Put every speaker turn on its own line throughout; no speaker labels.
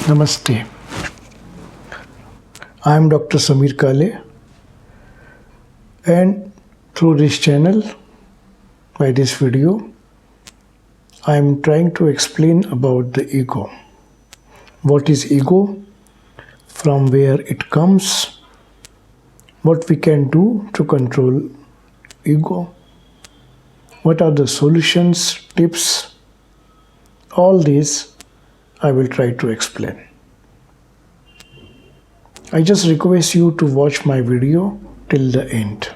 Namaste. I am Dr.Sameer Kale, and through this channel, by this video, I am trying to explain about the ego. What is ego? From where it comes? What we can do to control ego? What are the solutions, tips? All these I will try to explain. I just request you to watch my video till the end.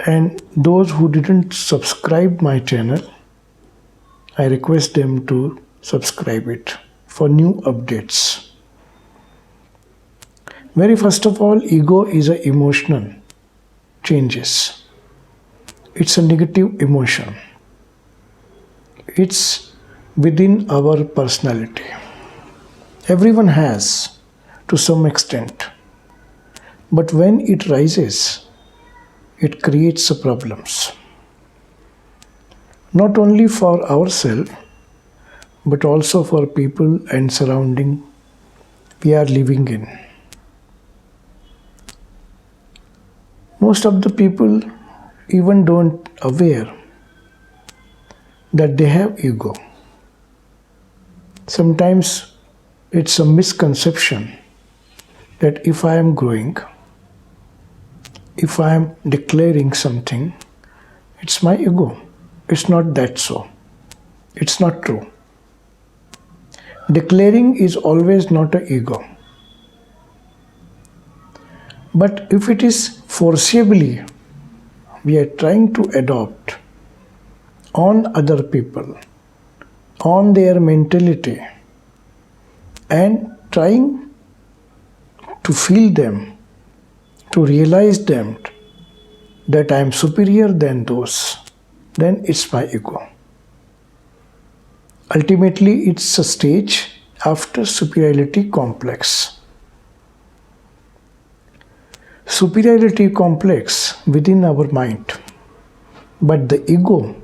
And those who didn't subscribe my channel, I request them to subscribe it for new updates. Very first of all, ego is an emotional changes. It's a negative emotion. It's within our personality. Everyone has to some extent. But when it rises, it creates problems. Not only for ourselves, but also for people and surrounding we are living in. Most of the people even don't aware that they have ego. Sometimes it's a misconception that if I am growing, if I am declaring something, it's my ego. It's not that so. It's not true. Declaring is always not an ego. But if it is forcibly we are trying to adopt on other people, on their mentality, and trying to feel them, to realize them that I am superior than those, then it's my ego. Ultimately, it's a stage after superiority complex. Superiority complex within our mind, but the ego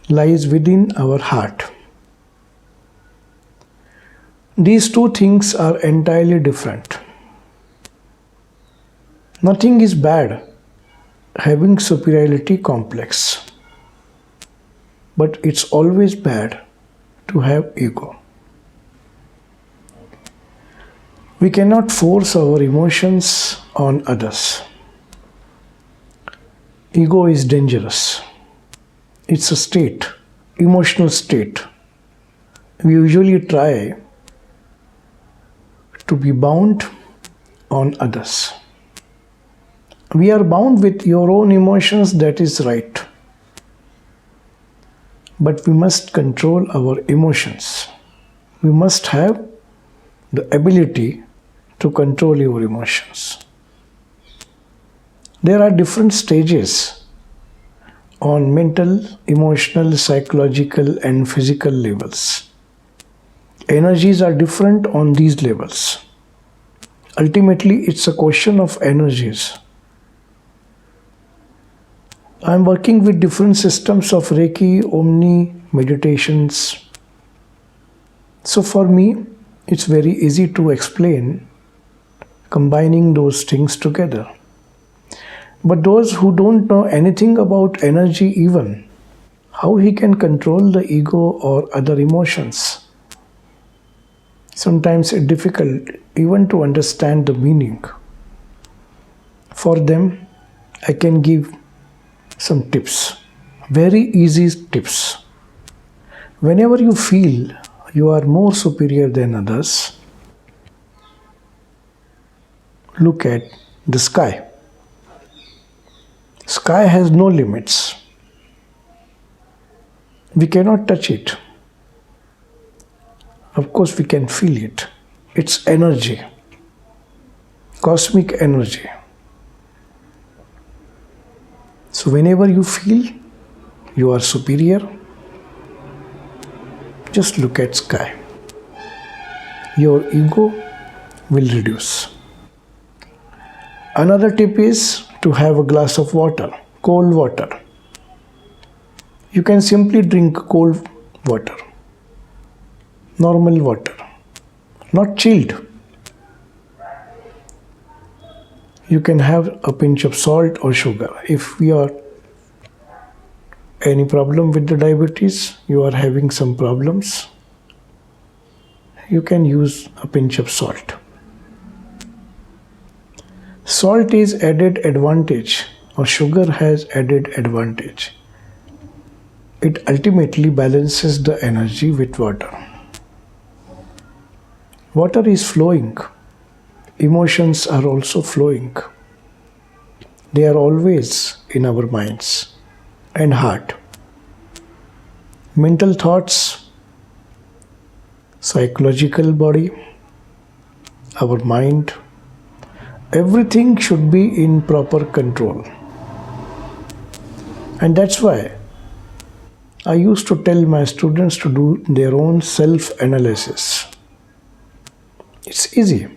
lies within our heart. These two things are entirely different. Nothing is bad having superiority complex, but it's always bad to have ego. We cannot force our emotions on others. Ego is dangerous. It's a state, emotional state. We usually try to be bound on others. We are bound with your own emotions, that is right. But we must control our emotions. We must have the ability to control your emotions. There are different stages on mental, emotional, psychological, and physical levels. Energies are different on these levels. Ultimately, it's a question of energies. I'm working with different systems of Reiki, Omni, meditations. So for me, it's very easy to explain combining those things together. But those who don't know anything about energy even, how he can control the ego or other emotions? Sometimes it's difficult even to understand the meaning. For them, I can give some tips, very easy tips. Whenever you feel you are more superior than others, look at the sky. Sky has no limits. We cannot touch it. Of course, we can feel it. It's energy, cosmic energy. So whenever you feel you are superior, just look at sky. Your ego will reduce. Another tip is to have a glass of water, cold water. You can simply drink cold water. normal water, not chilled. You can have a pinch of salt or sugar. If we are any problem with the diabetes, you are having some problems, you can use a pinch of salt. Salt is added advantage, or sugar has added advantage. It ultimately balances the energy with water. Water is flowing. Emotions are also flowing. They are always in our minds and heart. Mental thoughts, psychological body, our mind, everything should be in proper control. And that's why I used to tell my students to do their own self-analysis. It's easy.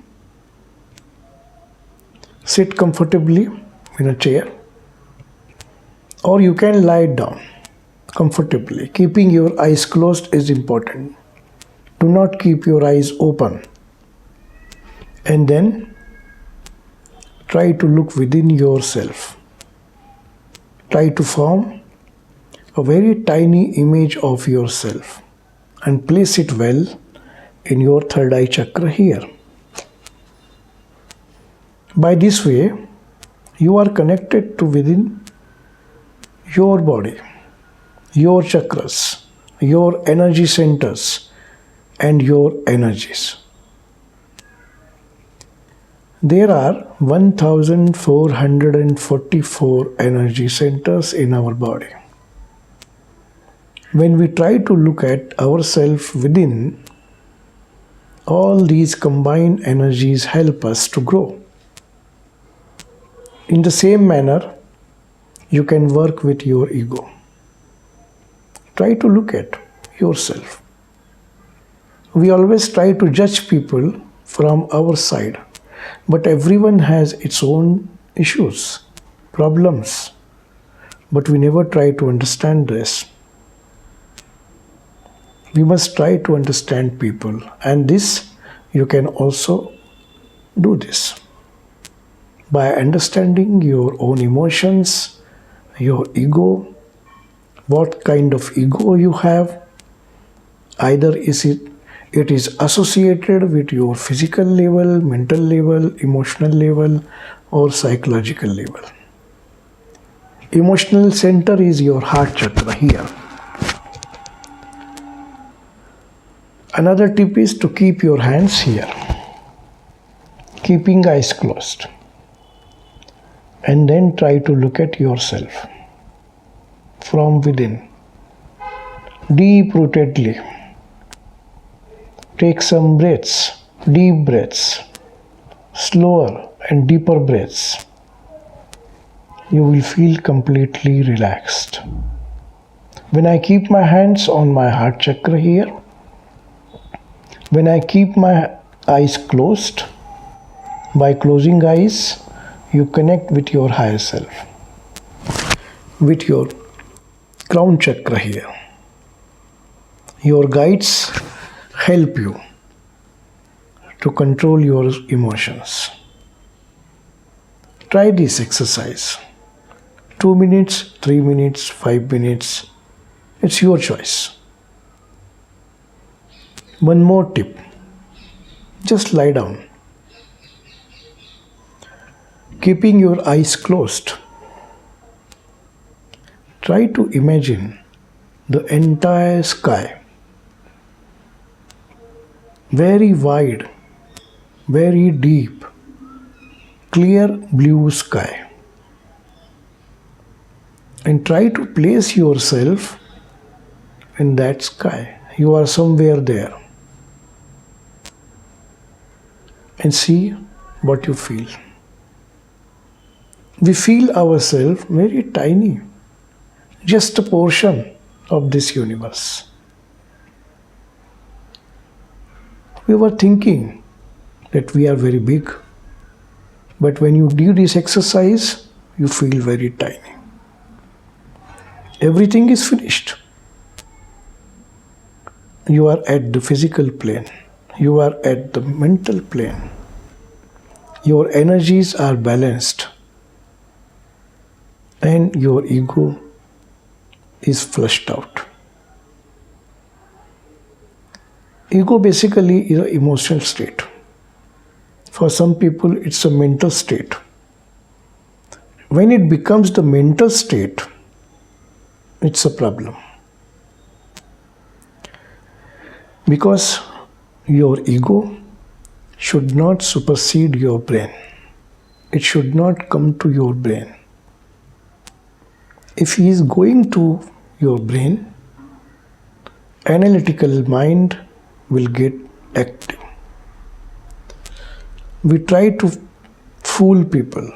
Sit comfortably in a chair, or you can lie down comfortably. Keeping your eyes closed is important. Do not keep your eyes open. And then try to look within yourself. Try to form a very tiny image of yourself and place it well in your third eye chakra here. By this way, you are connected to within your body, your chakras, your energy centers, and your energies. There are 1444 energy centers in our body. When we try to look at ourselves within, all these combined energies help us to grow. In the same manner, you can work with your ego. Try to look at yourself. We always try to judge people from our side, but everyone has its own issues, problems, but we never try to understand this. We must try to understand people, and this you can also do this by understanding your own emotions, your ego, what kind of ego you have. Either it is associated with your physical level, mental level, emotional level, or psychological level. Emotional center is your heart chakra here. Another tip is to keep your hands here, keeping eyes closed, and then try to look at yourself from within, deep-rootedly. Take some breaths, deep breaths, slower and deeper breaths. You will feel completely relaxed. When I keep my hands on my heart chakra here, when I keep my eyes closed, by closing eyes, you connect with your higher self, with your crown chakra here. Your guides help you to control your emotions. Try this exercise. 2 minutes, 3 minutes, 5 minutes. It's your choice. One more tip. Just lie down, keeping your eyes closed. Try to imagine the entire sky, very wide, very deep, clear blue sky, and try to place yourself in that sky. You are somewhere there, and see what you feel. We feel ourselves very tiny, just a portion of this universe. We were thinking that we are very big, but when you do this exercise, you feel very tiny. Everything is finished. You are at the physical plane. You are at the mental plane. Your energies are balanced and your ego is flushed out. Ego basically is an emotional state. For some people, it's a mental state. When it becomes the mental state, it's a problem. Because your ego should not supersede your brain. It should not come to your brain. If he is going to your brain, analytical mind will get active. We try to fool people.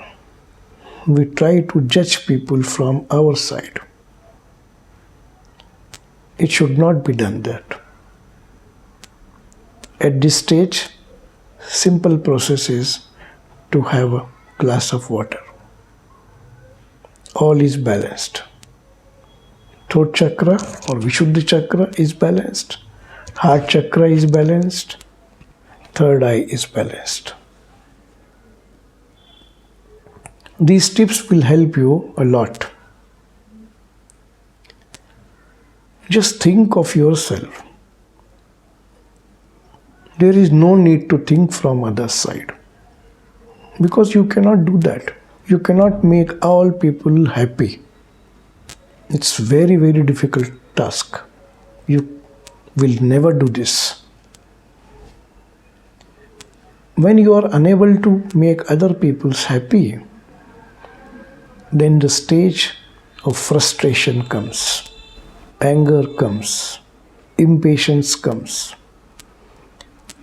We try to judge people from our side. It should not be done that. At this stage, simple process is to have a glass of water. All is balanced. Throat chakra or Vishuddhi chakra is balanced. Heart chakra is balanced. Third eye is balanced. These tips will help you a lot. Just think of yourself. There is no need to think from other side. Because you cannot do that. You cannot make all people happy. It's very, very difficult task. You will never do this. When you are unable to make other people happy, then the stage of frustration comes, anger comes, impatience comes.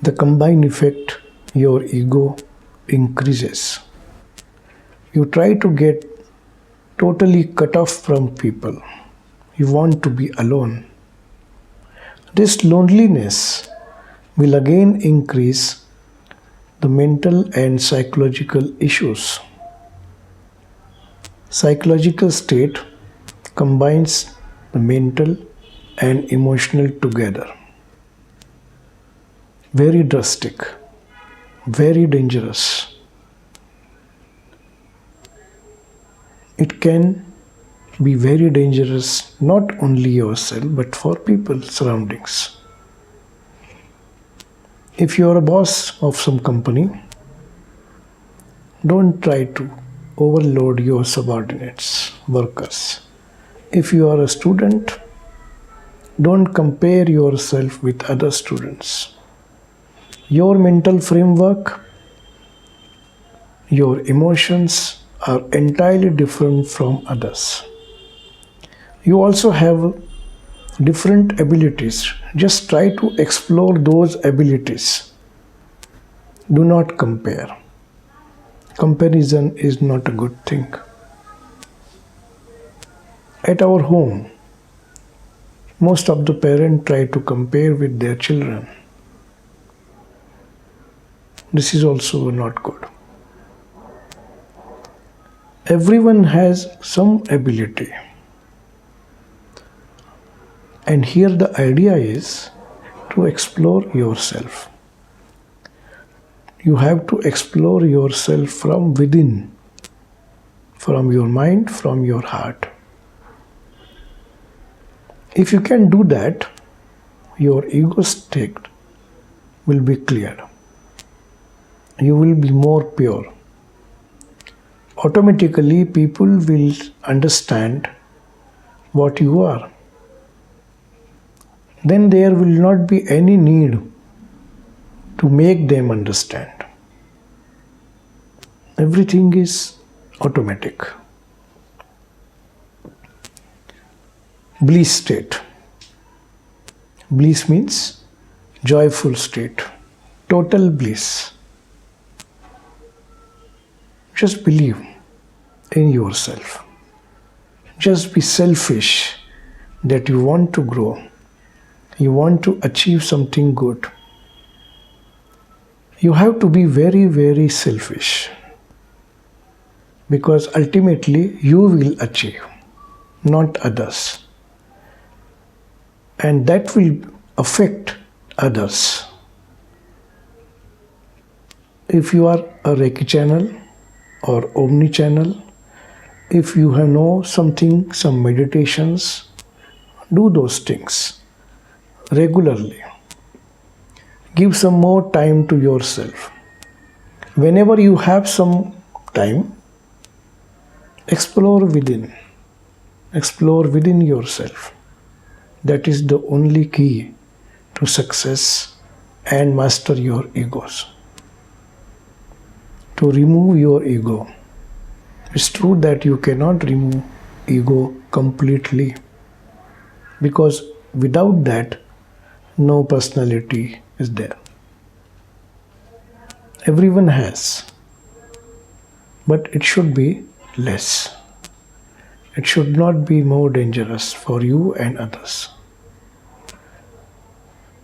The combined effect, your ego increases. You try to get totally cut off from people. You want to be alone. This loneliness will again increase the mental and psychological issues. Psychological state combines the mental and emotional together. Very drastic, very dangerous. It can be very dangerous not only yourself but for people surroundings. If you are a boss of some company, don't try to overload your subordinates, workers. If you are a student, don't compare yourself with other students. Your mental framework, your emotions are entirely different from others. You also have different abilities. Just try to explore those abilities. Do not compare. Comparison is not a good thing. At our home, most of the parents try to compare with their children. This is also not good. Everyone has some ability. And here the idea is to explore yourself. You have to explore yourself from within, from your mind, from your heart. If you can do that, your ego state will be clear. You will be more pure. Automatically, people will understand what you are. Then there will not be any need to make them understand. Everything is automatic. Bliss state. Bliss means joyful state, total bliss. Just believe in yourself. Just be selfish that you want to grow. You want to achieve something good. You have to be very, very selfish. Because ultimately you will achieve, not others. And that will affect others. If you are a Reiki channel or Omni channel, if you know something, some meditations, do those things regularly. Give some more time to yourself. Whenever you have some time, explore within. Explore within yourself. That is the only key to success and master your egos. To remove your ego. It's true that you cannot remove ego completely, because without that, no personality is there. Everyone has, but it should be less. It should not be more dangerous for you and others.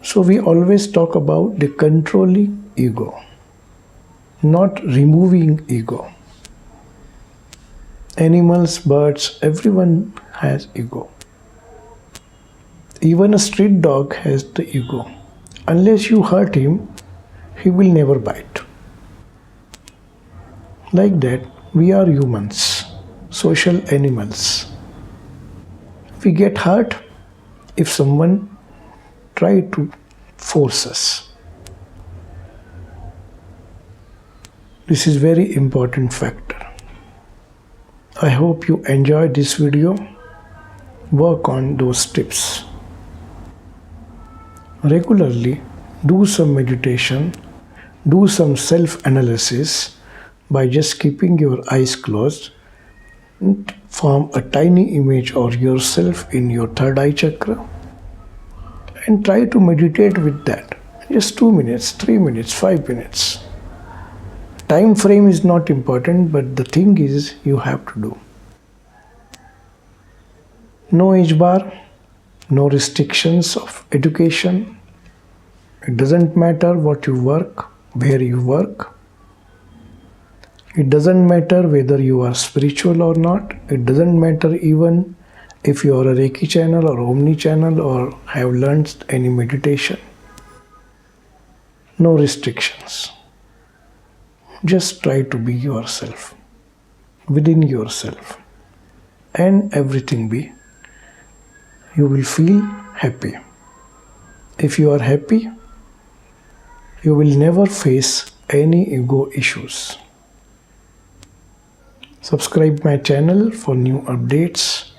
So we always talk about the controlling ego, not removing ego. Animals, birds, everyone has ego. Even a street dog has the ego. Unless you hurt him, he will never bite. Like that, we are humans, social animals. We get hurt if someone tries to force us. This is very important factor. I hope you enjoyed this video. Work on those tips. Regularly do some meditation, do some self-analysis by just keeping your eyes closed. Form a tiny image of yourself in your third eye chakra and try to meditate with that. Just 2 minutes, 3 minutes, 5 minutes. Time frame is not important, but the thing is you have to do. No age bar, no restrictions of education. It doesn't matter what you work, where you work. It doesn't matter whether you are spiritual or not. It doesn't matter even if you are a Reiki channel or Omni channel or have learned any meditation. No restrictions. Just try to be yourself, within yourself, and everything be. You will feel happy. If you are happy, you will never face any ego issues. Subscribe my channel for new updates.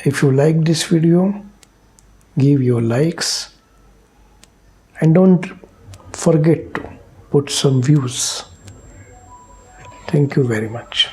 If you like this video, give your likes and don't forget to put some views. Thank you very much.